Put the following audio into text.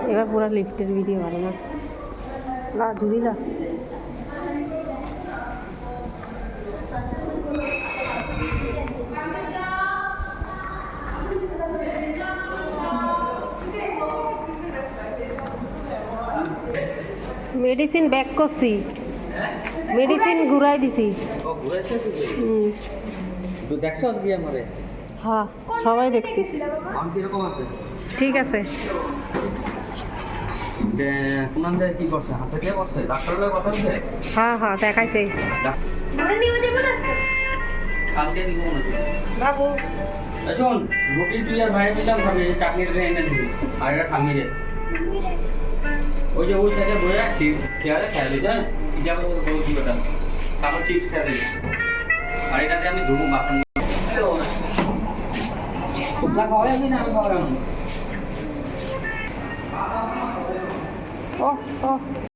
এবার পুরো লিফটের ভিডিও ভালো না লা ঝুড়ি লা মেডিসিন ব্যাক করছি মেডিসিন ঘুরাই দিছি দেখছো কি আমারে হ্যাঁ সবাই দেখছি আম কিরকম আছে ঠিক আছে কোনান কি করছে হাতে দিয়ে করছে ডাক্তারের লগে কথা বলছে হ্যাঁ হ্যাঁ দেখাইছে কালকে দিব মনে হচ্ছে বাবু শোন রুটি তুই আর ভাই মিলাম খাবি চাটনিটা এনে দিবি আর এটা থামিয়ে দে ওই যে ওই সাইডে বইয়া চেয়ারে খেয়াল দিতে হ্যাঁ কি যাবে কি ওটা তারপর চিপস খেয়ে দিবি আর এটাতে আমি ধুবো বাসন খুবলা খাওয়াই আমি না আমি খাওয়াই ও ও